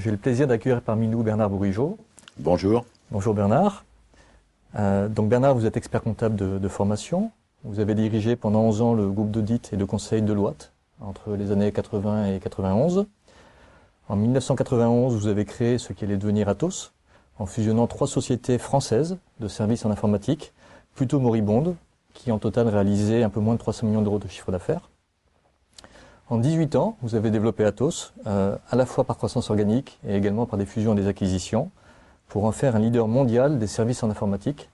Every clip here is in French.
J'ai le plaisir d'accueillir parmi nous Bernard Bourigeaud. Bonjour. Bonjour Bernard. Donc Bernard, vous êtes expert comptable de formation. Vous avez dirigé pendant 11 ans le groupe d'audit et de conseil Deloitte entre les années 80 et 91. En 1991, vous avez créé ce qui allait devenir Atos, en fusionnant 3 sociétés françaises de services en informatique, plutôt moribondes, qui en total réalisaient un peu moins de 300 millions d'euros de chiffre d'affaires. En 18 ans, vous avez développé Atos, à la fois par croissance organique et également par des fusions et des acquisitions, pour en faire un leader mondial des services en informatique,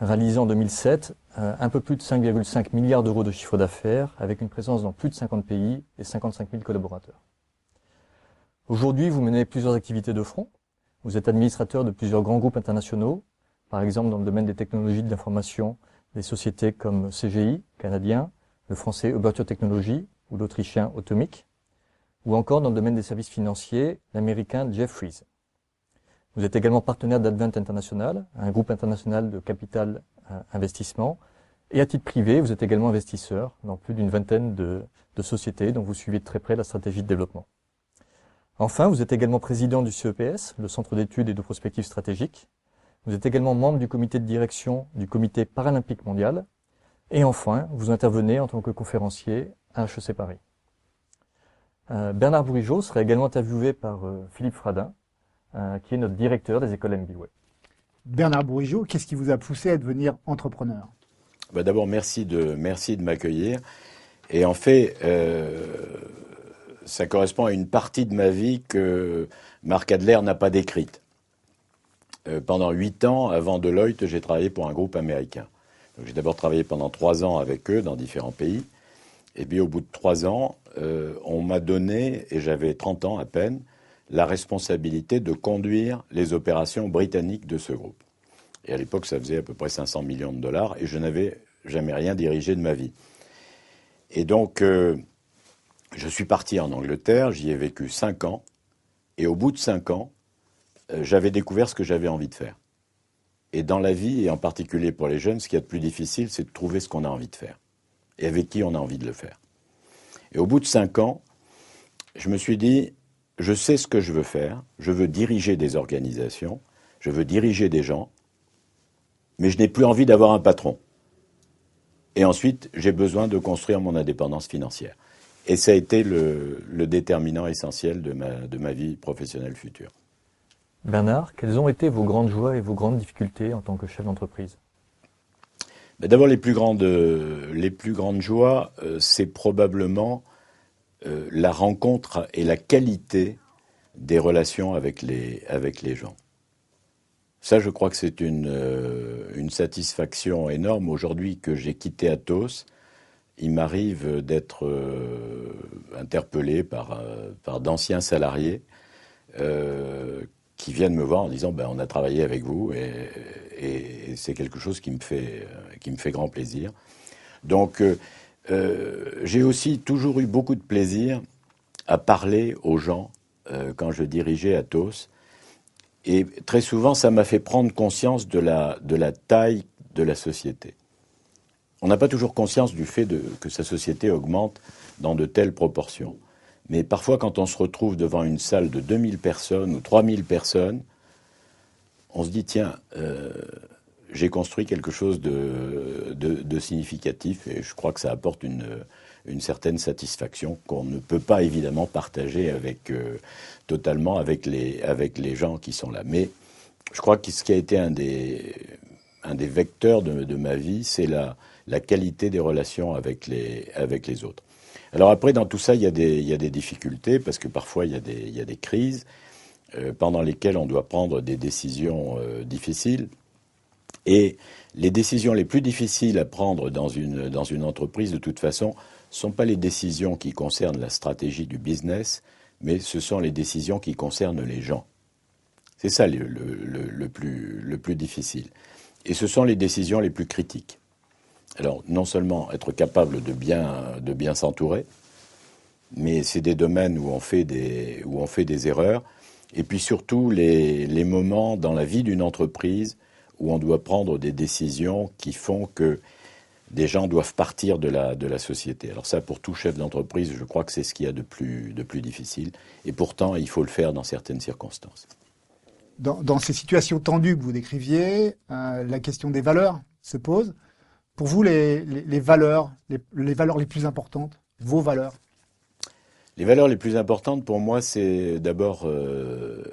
réalisant en 2007 un peu plus de 5,5 milliards d'euros de chiffre d'affaires, avec une présence dans plus de 50 pays et 55 000 collaborateurs. Aujourd'hui, vous menez plusieurs activités de front. Vous êtes administrateur de plusieurs grands groupes internationaux, par exemple dans le domaine des technologies de l'information, des sociétés comme CGI, canadien, le français Uberture Technologies ou l'autrichien Automic, ou encore dans le domaine des services financiers, l'américain Jefferies. Vous êtes également partenaire d'Advent International, un groupe international de capital investissement, et à titre privé, vous êtes également investisseur dans plus d'une vingtaine de sociétés dont vous suivez de très près la stratégie de développement. Enfin, vous êtes également président du CEPS, le Centre d'études et de prospective stratégique. Vous êtes également membre du comité de direction du Comité paralympique mondial. Et enfin, vous intervenez en tant que conférencier à HEC Paris. Bernard Bourigeaud sera également interviewé par Philippe Fradin, qui est notre directeur des écoles MBA. Bernard Bourigeaud, qu'est-ce qui vous a poussé à devenir entrepreneur ? D'abord, merci de m'accueillir. Et en fait, ça correspond à une partie de ma vie que Marc Adler n'a pas décrite. Pendant 8 ans, avant Deloitte, j'ai travaillé pour un groupe américain. Donc, j'ai d'abord travaillé pendant 3 ans avec eux dans différents pays. Et puis au bout de 3 ans, on m'a donné, et j'avais 30 ans à peine, la responsabilité de conduire les opérations britanniques de ce groupe. Et à l'époque, ça faisait à peu près 500 millions de dollars, et je n'avais jamais rien dirigé de ma vie. Et donc, je suis parti en Angleterre, j'y ai vécu 5 ans, et au bout de 5 ans, j'avais découvert ce que j'avais envie de faire. Et dans la vie, et en particulier pour les jeunes, ce qu'il y a de plus difficile, c'est de trouver ce qu'on a envie de faire, et avec qui on a envie de le faire. Et au bout de 5 ans, je me suis dit, je sais ce que je veux faire, je veux diriger des organisations, je veux diriger des gens, mais je n'ai plus envie d'avoir un patron. Et ensuite, j'ai besoin de construire mon indépendance financière. Et ça a été le déterminant essentiel de ma vie professionnelle future. Bernard, quelles ont été vos grandes joies et vos grandes difficultés en tant que chef d'entreprise ? D'abord, les plus grandes joies, c'est probablement la rencontre et la qualité des relations avec les gens. Ça, je crois que c'est une satisfaction énorme. Aujourd'hui que j'ai quitté Atos, il m'arrive d'être interpellé par d'anciens salariés qui viennent me voir en disant on a travaillé avec vous et c'est quelque chose qui me fait grand plaisir. Donc j'ai aussi toujours eu beaucoup de plaisir à parler aux gens quand je dirigeais Atos. Et très souvent, ça m'a fait prendre conscience de la taille de la société. On n'a pas toujours conscience du fait que sa société augmente dans de telles proportions. Mais parfois, quand on se retrouve devant une salle de 2000 personnes ou 3000 personnes, on se dit, tiens, j'ai construit quelque chose de significatif et je crois que ça apporte une certaine satisfaction qu'on ne peut pas évidemment partager totalement avec les gens qui sont là. Mais je crois que ce qui a été un des vecteurs de ma vie, c'est la qualité des relations avec les autres. Alors après, dans tout ça, il y a des difficultés, parce que parfois il y a des crises pendant lesquelles on doit prendre des décisions difficiles. Et les décisions les plus difficiles à prendre dans une entreprise, de toute façon, ne sont pas les décisions qui concernent la stratégie du business, mais ce sont les décisions qui concernent les gens. C'est ça le plus difficile. Et ce sont les décisions les plus critiques. Alors, non seulement être capable de bien s'entourer, mais c'est des domaines où on fait des erreurs. Et puis surtout, les moments dans la vie d'une entreprise où on doit prendre des décisions qui font que des gens doivent partir de la société. Alors ça, pour tout chef d'entreprise, je crois que c'est ce qu'il y a de plus difficile. Et pourtant, il faut le faire dans certaines circonstances. Dans ces situations tendues que vous décriviez, la question des valeurs se pose. Pour vous, les valeurs les plus importantes, vos valeurs? Les valeurs les plus importantes pour moi, c'est d'abord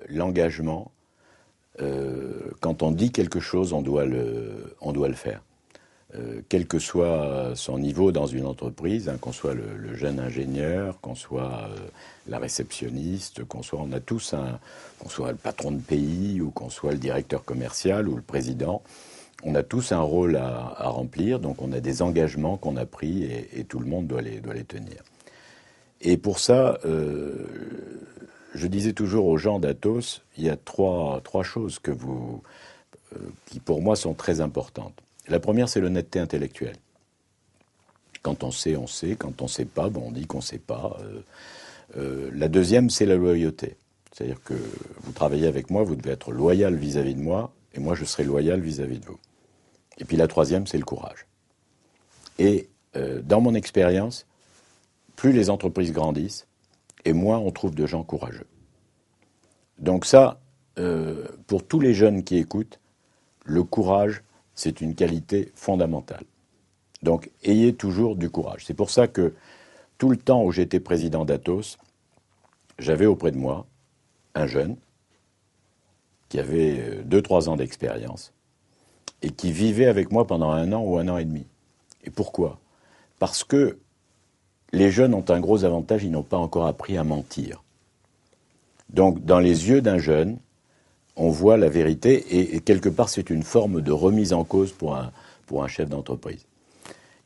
l'engagement. Quand on dit quelque chose, on doit le faire. Quel que soit son niveau dans une entreprise, hein, qu'on soit le jeune ingénieur, qu'on soit la réceptionniste, qu'on soit le patron de pays, ou qu'on soit le directeur commercial ou le président, on a tous un rôle à remplir, donc on a des engagements qu'on a pris et tout le monde doit les tenir. Et pour ça, je disais toujours aux gens d'Atos, il y a trois choses qui pour moi sont très importantes. La première, c'est l'honnêteté intellectuelle. Quand on sait, on sait. Quand on ne sait pas, bon, on dit qu'on ne sait pas. La deuxième, c'est la loyauté. C'est-à-dire que vous travaillez avec moi, vous devez être loyal vis-à-vis de moi, et moi, je serai loyal vis-à-vis de vous. Et puis la troisième, c'est le courage. Et dans mon expérience, plus les entreprises grandissent, et moins on trouve de gens courageux. Donc ça, pour tous les jeunes qui écoutent, le courage, c'est une qualité fondamentale. Donc, ayez toujours du courage. C'est pour ça que tout le temps où j'étais président d'Atos, j'avais auprès de moi un jeune qui avait 2-3 ans d'expérience et qui vivait avec moi pendant 1 an ou 1 an et demi. Et pourquoi? Parce que les jeunes ont un gros avantage, ils n'ont pas encore appris à mentir. Donc, dans les yeux d'un jeune, on voit la vérité et quelque part, c'est une forme de remise en cause pour un chef d'entreprise.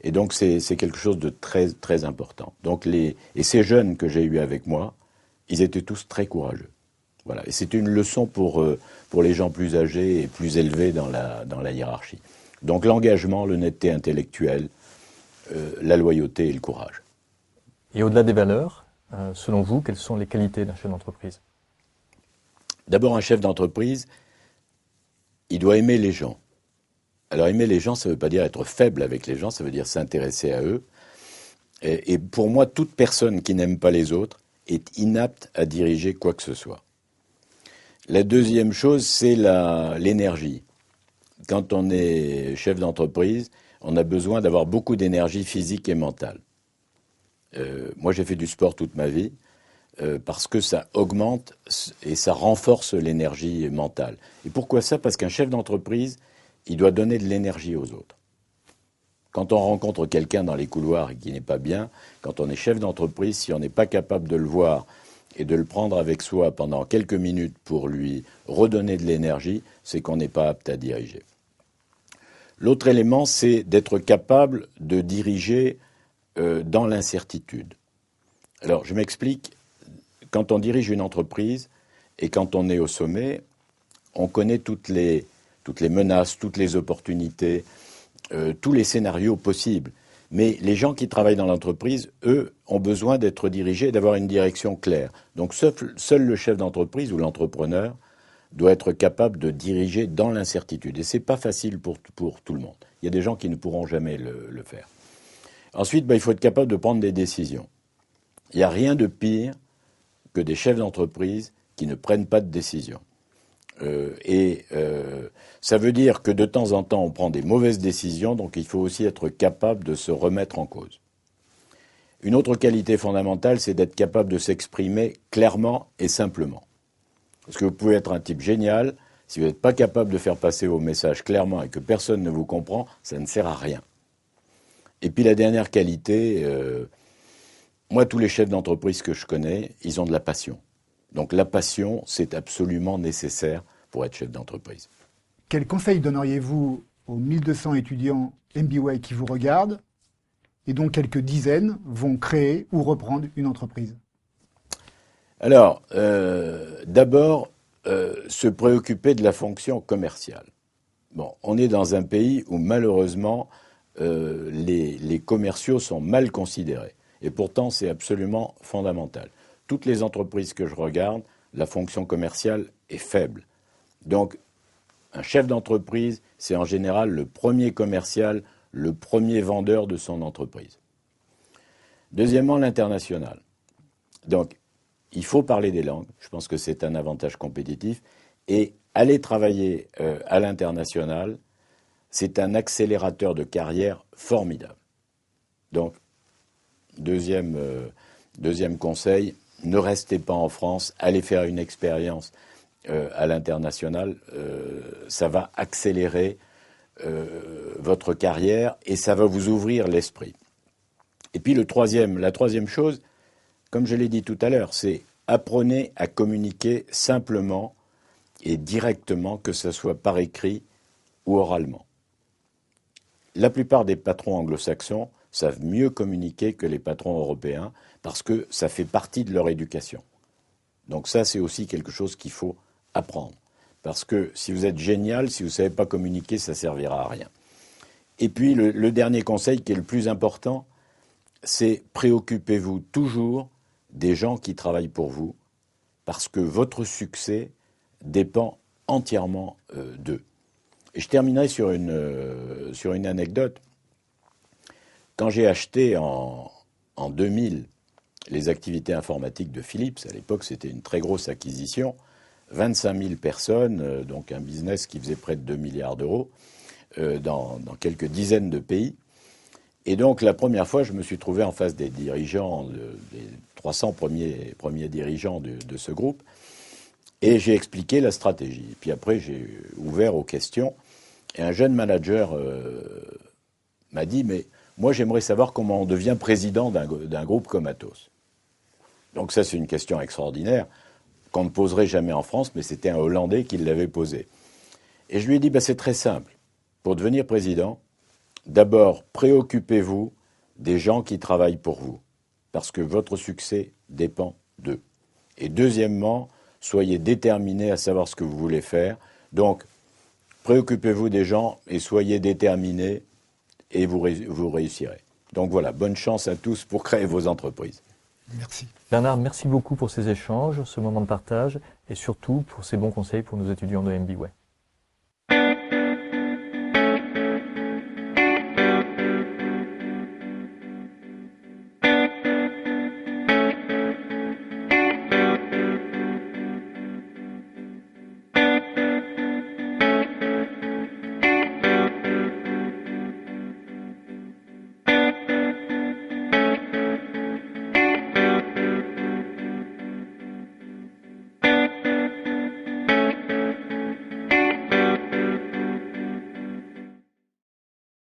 Et donc, c'est quelque chose de très, très important. Donc, et ces jeunes que j'ai eus avec moi, ils étaient tous très courageux. Voilà. Et c'est une leçon pour les gens plus âgés et plus élevés dans la hiérarchie. Donc, l'engagement, l'honnêteté intellectuelle, la loyauté et le courage. Et au-delà des valeurs, selon vous, quelles sont les qualités d'un chef d'entreprise? D'abord, un chef d'entreprise, il doit aimer les gens. Alors, aimer les gens, ça ne veut pas dire être faible avec les gens, ça veut dire s'intéresser à eux. Et pour moi, toute personne qui n'aime pas les autres est inapte à diriger quoi que ce soit. La deuxième chose, c'est l'énergie. Quand on est chef d'entreprise, on a besoin d'avoir beaucoup d'énergie physique et mentale. Moi, j'ai fait du sport toute ma vie. Parce que ça augmente et ça renforce l'énergie mentale. Et pourquoi ça? Parce qu'un chef d'entreprise, il doit donner de l'énergie aux autres. Quand on rencontre quelqu'un dans les couloirs et qui n'est pas bien, quand on est chef d'entreprise, si on n'est pas capable de le voir et de le prendre avec soi pendant quelques minutes pour lui redonner de l'énergie, c'est qu'on n'est pas apte à diriger. L'autre élément, c'est d'être capable de diriger dans l'incertitude. Alors, je m'explique. Quand on dirige une entreprise et quand on est au sommet, on connaît toutes les menaces, toutes les opportunités, tous les scénarios possibles. Mais les gens qui travaillent dans l'entreprise, eux, ont besoin d'être dirigés et d'avoir une direction claire. Donc seul le chef d'entreprise ou l'entrepreneur doit être capable de diriger dans l'incertitude. Et ce n'est pas facile pour tout le monde. Il y a des gens qui ne pourront jamais le faire. Ensuite, il faut être capable de prendre des décisions. Il n'y a rien de pire que des chefs d'entreprise qui ne prennent pas de décision. Ça veut dire que de temps en temps, on prend des mauvaises décisions, donc il faut aussi être capable de se remettre en cause. Une autre qualité fondamentale, c'est d'être capable de s'exprimer clairement et simplement. Parce que vous pouvez être un type génial, si vous n'êtes pas capable de faire passer vos messages clairement et que personne ne vous comprend, ça ne sert à rien. Et puis la dernière qualité, moi, tous les chefs d'entreprise que je connais, ils ont de la passion. Donc la passion, c'est absolument nécessaire pour être chef d'entreprise. Quel conseil donneriez-vous aux 1200 étudiants MBA qui vous regardent et dont quelques dizaines vont créer ou reprendre une entreprise? Alors, d'abord, se préoccuper de la fonction commerciale. Bon, on est dans un pays où malheureusement, les commerciaux sont mal considérés. Et pourtant, c'est absolument fondamental. Toutes les entreprises que je regarde, la fonction commerciale est faible. Donc, un chef d'entreprise, c'est en général le premier commercial le premier vendeur de son entreprise. Deuxièmement, l'international. Donc, il faut parler des langues. Je pense que c'est un avantage compétitif. Et aller travailler à l'international, c'est un accélérateur de carrière formidable. Donc, deuxième conseil, ne restez pas en France, allez faire une expérience à l'international. Ça va accélérer votre carrière et ça va vous ouvrir l'esprit. Et puis la troisième chose, comme je l'ai dit tout à l'heure, c'est apprenez à communiquer simplement et directement, que ce soit par écrit ou oralement. La plupart des patrons anglo-saxons savent mieux communiquer que les patrons européens parce que ça fait partie de leur éducation. Donc ça, c'est aussi quelque chose qu'il faut apprendre. Parce que si vous êtes génial, si vous ne savez pas communiquer, ça ne servira à rien. Et puis le dernier conseil qui est le plus important, c'est préoccupez-vous toujours des gens qui travaillent pour vous parce que votre succès dépend entièrement d'eux. Et je terminerai sur une anecdote. Quand j'ai acheté en 2000 les activités informatiques de Philips, à l'époque c'était une très grosse acquisition, 25 000 personnes, donc un business qui faisait près de 2 milliards d'euros dans quelques dizaines de pays. Et donc la première fois, je me suis trouvé en face des dirigeants, des 300 premiers dirigeants de ce groupe, et j'ai expliqué la stratégie. Et puis après, j'ai ouvert aux questions, et un jeune manager m'a dit « Mais moi, j'aimerais savoir comment on devient président d'un groupe comme Atos. » Donc ça, c'est une question extraordinaire qu'on ne poserait jamais en France, mais c'était un Hollandais qui l'avait posée. Et je lui ai dit, c'est très simple. Pour devenir président, d'abord, préoccupez-vous des gens qui travaillent pour vous, parce que votre succès dépend d'eux. Et deuxièmement, soyez déterminés à savoir ce que vous voulez faire. Donc, préoccupez-vous des gens et soyez déterminés et vous réussirez. Donc voilà, bonne chance à tous pour créer vos entreprises. Merci. Bernard, merci beaucoup pour ces échanges, ce moment de partage et surtout pour ces bons conseils pour nos étudiants de MBWay.